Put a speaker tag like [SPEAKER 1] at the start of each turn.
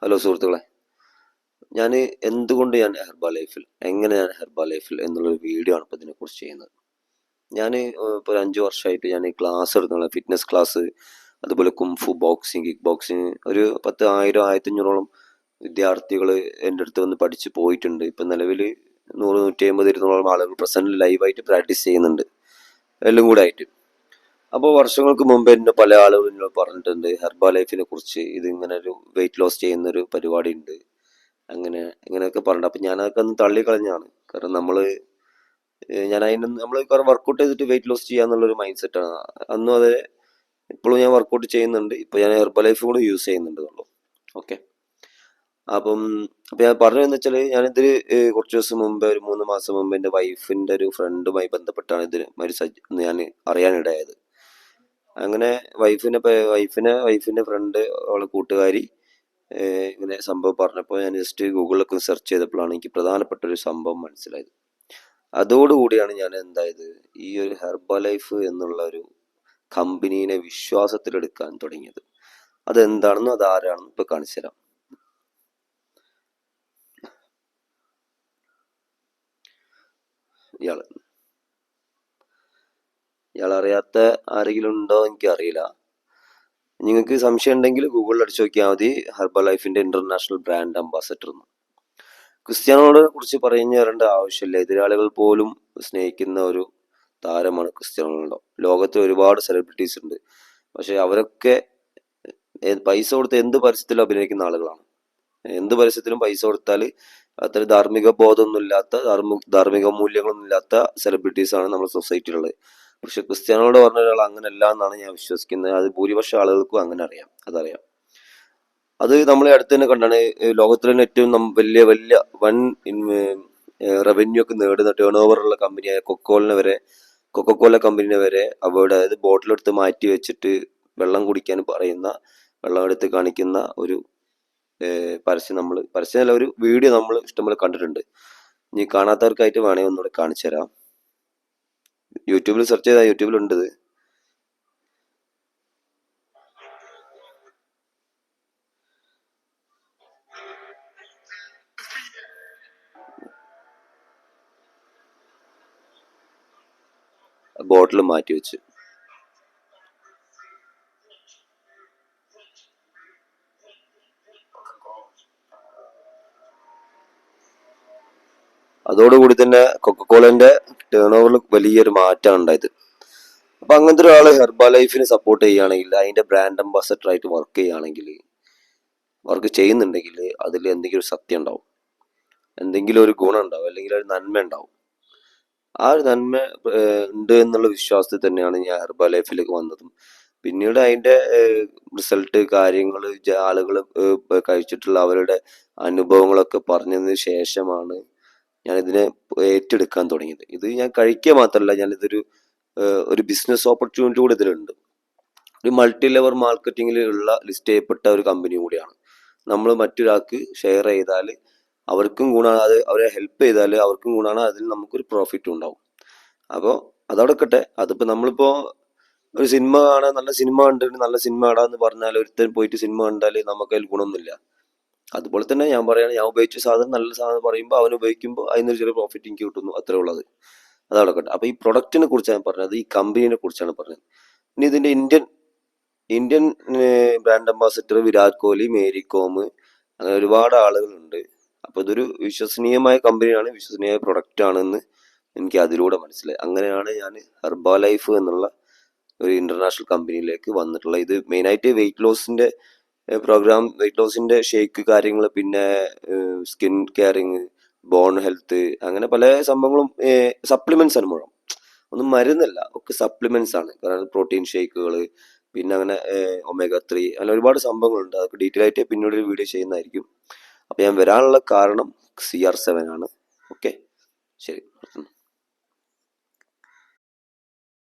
[SPEAKER 1] Hello സുഹൃത്തുക്കളെ, ഞാൻ എന്തുകൊണ്ട് ഞാൻ എങ്ങനെ ഞാൻ ഹെർബാ ലൈഫിൽ എന്നുള്ളൊരു വീഡിയോ ആണ് ഇപ്പോൾ ഇതിനെക്കുറിച്ച് ചെയ്യുന്നത്. ഞാൻ ഇപ്പോൾ ഒരു 5 വർഷമായിട്ട് ഞാൻ ക്ലാസ് എടുക്കുന്ന ഫിറ്റ്നസ് ക്ലാസ്, അതുപോലെ കുംഫു, ബോക്സിങ്, കിക്ക് ബോക്സിങ് ഒരു 10,000 1500ഓളം വിദ്യാർത്ഥികൾ എൻ്റെ അടുത്ത് വന്ന് പഠിച്ച് പോയിട്ടുണ്ട്. ഇപ്പം നിലവിൽ 100 150 ആളുകൾ പ്രസൻറ്റ് ലൈവായിട്ട് പ്രാക്ടീസ് ചെയ്യുന്നുണ്ട്, എല്ലാം കൂടെ ആയിട്ട്. അപ്പോൾ വർഷങ്ങൾക്ക് മുമ്പ് എന്നെ പല ആളുകളും എന്നോട് പറഞ്ഞിട്ടുണ്ട് ഹെർബാ ലൈഫിനെ കുറിച്ച്, ഇത് ഇങ്ങനെ ഒരു വെയിറ്റ് ലോസ് ചെയ്യുന്ന ഒരു പരിപാടി ഉണ്ട്, അങ്ങനെ ഇങ്ങനെയൊക്കെ പറഞ്ഞു. അപ്പം ഞാനതൊക്കെ ഒന്ന് തള്ളിക്കളഞ്ഞാണ്. കാരണം ഞാൻ നമ്മൾ കുറെ വർക്കൗട്ട് ചെയ്തിട്ട് വെയിറ്റ് ലോസ് ചെയ്യാന്നുള്ളൊരു മൈൻഡ് സെറ്റാണ് അന്നും. അതെ, ഇപ്പോഴും ഞാൻ വർക്കൗട്ട് ചെയ്യുന്നുണ്ട്. ഇപ്പൊ ഞാൻ ഹെർബൽ ലൈഫ് കൂടെ യൂസ് ചെയ്യുന്നുണ്ട്. ഓക്കെ. അപ്പം ഞാൻ പറഞ്ഞതെന്ന് വെച്ചാൽ, ഞാനിതിൽ കുറച്ച് ദിവസം മുമ്പ്, ഒരു 3 മാസം മുമ്പ് എൻ്റെ വൈഫിൻ്റെ ഒരു ഫ്രണ്ടുമായി ബന്ധപ്പെട്ടാണ് ഇതിന് ഞാൻ അറിയാനിടയായത്. അങ്ങനെ വൈഫിന്റെ ഫ്രണ്ട്, അവളെ കൂട്ടുകാരി ഇങ്ങനെ സംഭവം പറഞ്ഞപ്പോൾ ഞാൻ ജസ്റ്റ് ഗൂഗിളിലൊക്കെ സെർച്ച് ചെയ്തപ്പോഴാണ് എനിക്ക് പ്രധാനപ്പെട്ട ഒരു സംഭവം മനസ്സിലായത്. അതോടുകൂടിയാണ് ഞാൻ എന്തായത്, ഈ ഒരു ഹെർബ ലൈഫ് എന്നുള്ള ഒരു കമ്പനീനെ വിശ്വാസത്തിലെടുക്കാൻ തുടങ്ങിയത്. അതെന്താണെന്നും അതാരാണെന്നും ഇപ്പൊ കാണിച്ചു തരാം. ഇയാളറിയാത്ത ആരെങ്കിലും ഉണ്ടോ എനിക്ക് അറിയില്ല. നിങ്ങൾക്ക് സംശയം ഉണ്ടെങ്കിൽ ഗൂഗിളിൽ അടിച്ചു നോക്കിയാൽ മതി, ഹെർബ ലൈഫിന്റെ ഇന്റർനാഷണൽ ബ്രാൻഡ് അംബാസഡർ എന്ന്. ക്രിസ്ത്യാനോയെ കുറിച്ച് പറഞ്ഞു തരേണ്ട ആവശ്യമില്ല. എതിരാളികൾ പോലും സ്നേഹിക്കുന്ന ഒരു താരമാണ് ക്രിസ്ത്യാനോ റൊണാൾഡോ. ലോകത്ത് ഒരുപാട് സെലിബ്രിറ്റീസ് ഉണ്ട്, പക്ഷെ അവരൊക്കെ പൈസ കൊടുത്ത് എന്ത് പരസ്യത്തിലും അഭിനയിക്കുന്ന ആളുകളാണ്. എന്ത് പരസ്യത്തിലും പൈസ കൊടുത്താൽ അത്ര ധാർമ്മിക ബോധമൊന്നുമില്ലാത്ത, ധാർമ്മിക മൂല്യങ്ങളൊന്നും ഇല്ലാത്ത സെലിബ്രിറ്റീസ് ആണ് നമ്മുടെ സൊസൈറ്റിയിലുള്ളത്. പക്ഷെ ക്രിസ്ത്യാനോട് പറഞ്ഞ ഒരാൾ അങ്ങനെയല്ല എന്നാണ് ഞാൻ വിശ്വസിക്കുന്നത്. അത് ഭൂരിപക്ഷം ആളുകൾക്കും അങ്ങനെ അതറിയാം. അത് നമ്മളെ അടുത്ത് തന്നെ കണ്ടാണ്. ലോകത്തിലെ തന്നെ ഏറ്റവും വലിയ വലിയ വൻ റവന്യൂ ഒക്കെ നേടുന്ന ടേൺ ഓവറുള്ള കമ്പനിയായ കൊക്കക്കോല കമ്പനിനെ വരെ അവരുടെ, അതായത് ബോട്ടിലെടുത്ത് മാറ്റി വെച്ചിട്ട് വെള്ളം കുടിക്കാൻ പറയുന്ന, വെള്ളം എടുത്ത് കാണിക്കുന്ന ഒരു പരസ്യമല്ല, ഒരു വീഡിയോ നമ്മൾ ഇഷ്ടംപോലെ കണ്ടിട്ടുണ്ട്. ഇനി കാണാത്തവർക്കായിട്ട് വേണമെങ്കിൽ ഒന്നുകൂടെ കാണിച്ചു തരാം. യൂട്യൂബിൽ സെർച്ച് ചെയ്താൽ യൂട്യൂബിലുണ്ട്. ബോട്ടിൽ മാറ്റി വെച്ച് അതോടുകൂടി തന്നെ കൊക്കക്കോളന്റെ ടേൺ ഓവറിൽ വലിയൊരു മാറ്റമാണ് ഉണ്ടായത്. അപ്പൊ അങ്ങനത്തെ ഒരാള് ഹെർബ ലൈഫിനെ സപ്പോർട്ട് ചെയ്യുകയാണെങ്കിൽ, അതിന്റെ ബ്രാൻഡ് അംബാസഡർ ആയിട്ട് വർക്ക് ചെയ്യുന്നുണ്ടെങ്കിൽ അതിൽ എന്തെങ്കിലും ഒരു സത്യം ഉണ്ടാവും, എന്തെങ്കിലും ഒരു ഗുണം ഉണ്ടാവും, അല്ലെങ്കിൽ ഒരു നന്മ ഉണ്ടാവും. ആ ഒരു നന്മ ഉണ്ട് എന്നുള്ള വിശ്വാസത്തിൽ തന്നെയാണ് ഞാൻ ഹെർബ ലൈഫിലേക്ക് വന്നതും. പിന്നീട് അതിന്റെ റിസൾട്ട്, കാര്യങ്ങൾ, ആളുകൾ കഴിച്ചിട്ടുള്ള അവരുടെ അനുഭവങ്ങളൊക്കെ പറഞ്ഞതിന് ശേഷമാണ് ഞാൻ ഇതിനെ ഏറ്റെടുക്കാൻ തുടങ്ങിയത്. ഇത് ഞാൻ കഴിക്കുക മാത്രമല്ല, ഒരു ബിസിനസ് ഓപ്പർച്യൂണിറ്റി കൂടി ഇതിലുണ്ട്. ഒരു മൾട്ടി ലെവൽ മാർക്കറ്റിംഗിൽ ഉള്ള ലിസ്റ്റ് ചെയ്യപ്പെട്ട ഒരു കമ്പനി കൂടിയാണ്. നമ്മൾ മറ്റൊരാൾക്ക് ഷെയർ ചെയ്താൽ അവർക്കും ഗുണമാണ്, അത് അവരെ ഹെൽപ്പ് ചെയ്താൽ അവർക്കും ഗുണമാണ്, അതിൽ നമുക്കൊരു പ്രോഫിറ്റും ഉണ്ടാവും. അപ്പോൾ അതവിടെക്കട്ടെ. അതിപ്പോൾ നമ്മളിപ്പോൾ ഒരു സിനിമ കാണാൻ, നല്ല സിനിമ കണ്ടിട്ട് നല്ല സിനിമ കാണാന്ന് പറഞ്ഞാൽ ഒരുത്തൻ പോയിട്ട് സിനിമ കണ്ടാൽ നമുക്ക് അതിൽ ഗുണമൊന്നുമില്ല. അതുപോലെ തന്നെ ഞാൻ ഉപയോഗിച്ച സാധനം നല്ല സാധനം പറയുമ്പോൾ, അവൻ ഉപയോഗിക്കുമ്പോൾ അതിനൊരു ചെറിയ പ്രോഫിറ്റ് എനിക്ക് കിട്ടുന്നു, അത്രേ ഉള്ളത്. അതവിടെ. അപ്പൊ ഈ പ്രൊഡക്റ്റിനെ കുറിച്ചാണ് പറഞ്ഞത്, ഈ കമ്പനിയെ കുറിച്ചാണ് പറഞ്ഞത്. ഇനി ഇതിന്റെ Indian brand ambassador Virat Kohli, Mary com, അങ്ങനെ ഒരുപാട് ആളുകളുണ്ട്. അപ്പൊ ഇതൊരു വിശ്വസനീയമായ കമ്പനിയാണ്, വിശ്വസനീയമായ പ്രൊഡക്റ്റ് ആണെന്ന് എനിക്ക് അതിലൂടെ മനസ്സിലായി. അങ്ങനെയാണ് ഞാൻ ഹെർബ ലൈഫ് എന്നുള്ള ഒരു ഇന്റർനാഷണൽ കമ്പനിയിലേക്ക് വന്നിട്ടുള്ളത്. ഇത് മെയിനായിട്ട് വെയിറ്റ് ലോസിന്റെ പ്രോഗ്രാം, വെയിറ്റ് ലോസിന്റെ ഷേക്ക് കാര്യങ്ങൾ, പിന്നെ സ്കിൻ കെയറിങ്, ബോൺ ഹെൽത്ത്, അങ്ങനെ പല സംഭവങ്ങളും സപ്ലിമെന്റ്സ് ആണ് മുഴുവൻ. ഒന്നും മരുന്നല്ല, ഒക്കെ സപ്ലിമെന്റ്സ് ആണ്. കാരണം പ്രോട്ടീൻ ഷേക്കുകൾ, പിന്നെ അങ്ങനെ ഒമേഗ 3, അങ്ങനെ ഒരുപാട് സംഭവങ്ങളുണ്ട്. അതൊക്കെ ഡീറ്റെയിൽ ആയിട്ട് പിന്നീട് ഒരു വീഡിയോ ചെയ്യുന്നതായിരിക്കും. അപ്പൊ ഞാൻ വരാനുള്ള കാരണം CR7 ആണ്. ഓക്കെ, ശരി.